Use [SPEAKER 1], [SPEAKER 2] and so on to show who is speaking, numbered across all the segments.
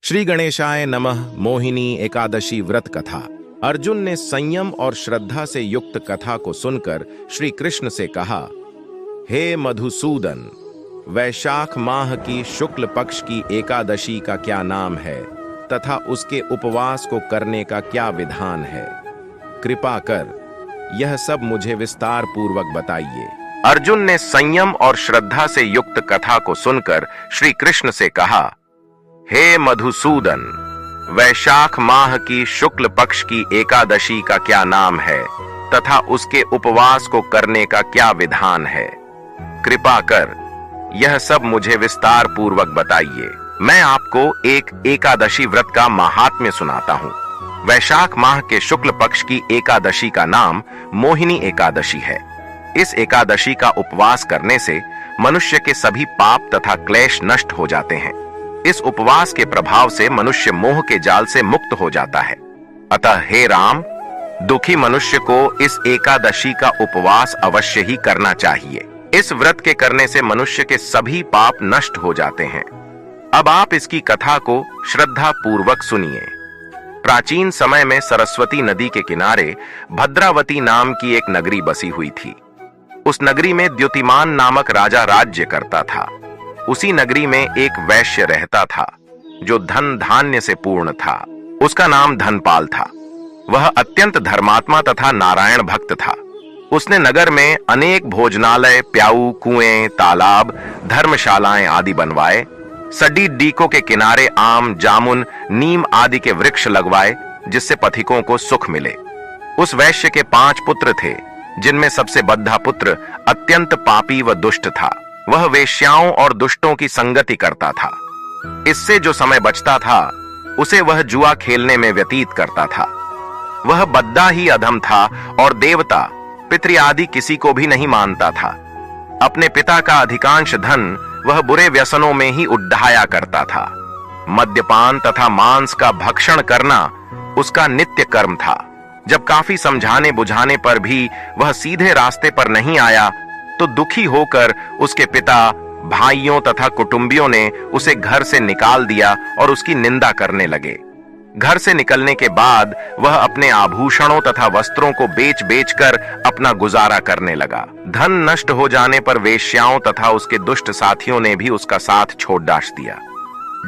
[SPEAKER 1] श्री गणेशाय नमः। मोहिनी एकादशी व्रत कथा। अर्जुन ने संयम और श्रद्धा से युक्त कथा को सुनकर श्री कृष्ण से कहा, हे मधुसूदन, वैशाख माह की शुक्ल पक्ष की एकादशी का क्या नाम है तथा उसके उपवास को करने का क्या विधान है? कृपा कर यह सब मुझे विस्तार पूर्वक बताइए। अर्जुन ने संयम और श्रद्धा से युक्त कथा को सुनकर श्री कृष्ण से कहा, हे मधुसूदन, वैशाख माह की शुक्ल पक्ष की एकादशी का क्या नाम है तथा उसके उपवास को करने का क्या विधान है? कृपा कर यह सब मुझे विस्तार पूर्वक बताइए। मैं आपको एक एकादशी व्रत का महात्म्य सुनाता हूँ। वैशाख माह के शुक्ल पक्ष की एकादशी का नाम मोहिनी एकादशी है। इस एकादशी का उपवास करने से मनुष्य के सभी पाप तथा क्लेश नष्ट हो जाते हैं। इस उपवास के प्रभाव से मनुष्य मोह के जाल से मुक्त हो जाता है। अतः हे राम, दुखी मनुष्य को इस एकादशी का उपवास अवश्य ही करना चाहिए। इस व्रत के करने से मनुष्य के सभी पाप नष्ट हो जाते हैं। अब आप इसकी कथा को श्रद्धा पूर्वक सुनिए। प्राचीन समय में सरस्वती नदी के किनारे भद्रावती नाम की एक नगरी बसी हुई थी। उस नगरी में द्युतिमान नामक राजा राज्य करता था। उसी नगरी में एक वैश्य रहता था जो धन धान्य से पूर्ण था। उसका नाम धनपाल था। वह अत्यंत धर्मात्मा तथा नारायण भक्त था। उसने नगर में अनेक भोजनालय, प्याऊ, कुएं, तालाब, धर्मशालाएं आदि बनवाए। सडी डीकों के किनारे आम, जामुन, नीम आदि के वृक्ष लगवाए, जिससे पथिकों को सुख मिले। उस वैश्य के 5 पुत्र थे, जिनमें सबसे बद्धा पुत्र अत्यंत पापी व दुष्ट था। वह वेश्याओं और दुष्टों की संगति करता था। इससे जो समय बचता था उसे वह जुआ खेलने में व्यतीत करता था। वह बद्दा ही अधम था और देवता, पितृ आदि किसी को भी नहीं मानता था। अपने पिता का अधिकांश धन वह बुरे व्यसनों में ही उड्ढाया करता था। मद्यपान तथा मांस का भक्षण करना उसका नित्य कर्म था। जब काफी समझाने बुझाने पर भी वह सीधे रास्ते पर नहीं आया तो दुखी होकर उसके पिता, भाइयों तथा कुटुंबियों ने उसे घर से निकाल दिया और उसकी निंदा करने लगे। घर से निकलने के बाद वह अपने आभूषणों तथा वस्त्रों को बेच बेचकर अपना गुजारा करने लगा। धन नष्ट हो जाने पर वेश्याओं तथा उसके दुष्ट साथियों ने भी उसका साथ छोड़ डाल दिया।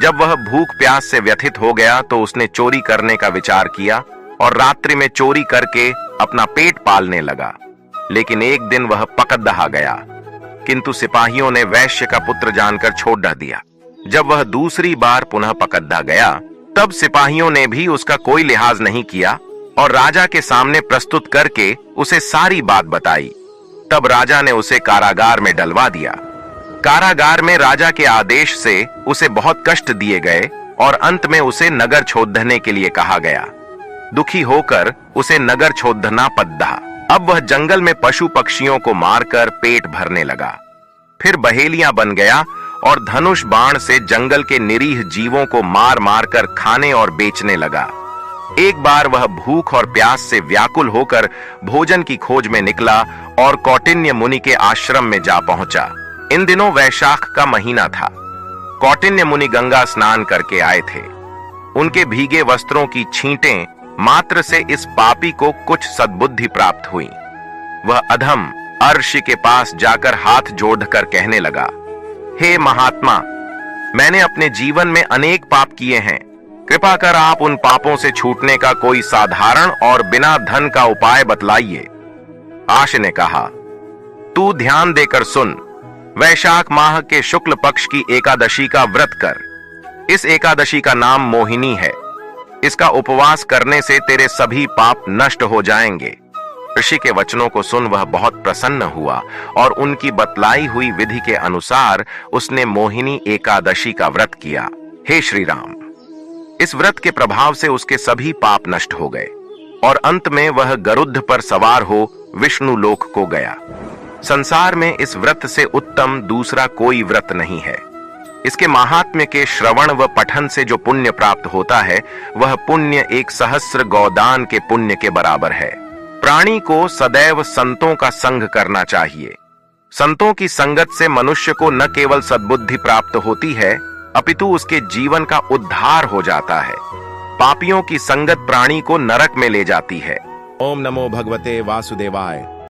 [SPEAKER 1] जब वह भूख प्यास से व्यथित हो गया तो उसने चोरी करने का विचार किया और रात्रि में चोरी करके अपना पेट पालने लगा। लेकिन एक दिन वह पकड़ गया, किंतु सिपाहियों ने वैश्य का पुत्र जानकर छोड़ दिया। जब वह दूसरी बार पुनः पकड़ा गया तब सिपाहियों ने भी उसका कोई लिहाज नहीं किया और राजा के सामने प्रस्तुत करके उसे सारी बात बताई। तब राजा ने उसे कारागार में डलवा दिया। कारागार में राजा के आदेश से उसे बहुत कष्ट दिए गए और अंत में उसे नगर छोड़ने के लिए कहा गया। दुखी होकर उसे नगर छोड़ना पड़ा। अब वह जंगल में पशु पक्षियों को मारकर पेट भरने लगा। फिर बहेलियां बन गया और धनुष बाण से जंगल के निरीह जीवों को मार मार कर खाने और बेचने लगा। एक बार वह भूख और प्यास से व्याकुल होकर भोजन की खोज में निकला और कौटिन्य मुनि के आश्रम में जा पहुंचा। इन दिनों वैशाख का महीना था। कौटिन्य मुनि गंगा स्नान करके आए थे। उनके भीगे वस्त्रों की छींटें मात्र से इस पापी को कुछ सद्बुद्धि प्राप्त हुई। वह अधम अर्षि के पास जाकर हाथ जोड़कर कहने लगा, हे महात्मा, मैंने अपने जीवन में अनेक पाप किए हैं। कृपा कर आप उन पापों से छूटने का कोई साधारण और बिना धन का उपाय बतलाइए। आश ने कहा, तू ध्यान देकर सुन। वैशाख माह के शुक्ल पक्ष की एकादशी का व्रत कर। इस एकादशी का नाम मोहिनी है। इसका उपवास करने से तेरे सभी पाप नष्ट हो जाएंगे। ऋषि के वचनों को सुन वह बहुत प्रसन्न हुआ और उनकी बतलाई हुई विधि के अनुसार उसने मोहिनी एकादशी का व्रत किया। हे श्री राम, इस व्रत के प्रभाव से उसके सभी पाप नष्ट हो गए और अंत में वह गरुड़ पर सवार हो विष्णु लोक को गया। संसार में इस व्रत से उत्तम दूसरा कोई व्रत नहीं है। इसके महात्म्य के श्रवण व पठन से जो पुण्य प्राप्त होता है वह पुण्य 1 सहस्र गौदान के पुण्य के बराबर है। प्राणी को सदैव संतों का संग करना चाहिए। संतों की संगत से मनुष्य को न केवल सद्बुद्धि प्राप्त होती है अपितु उसके जीवन का उद्धार हो जाता है। पापियों की संगत प्राणी को नरक में ले जाती है। ओम नमो भगवते वासुदेवाय।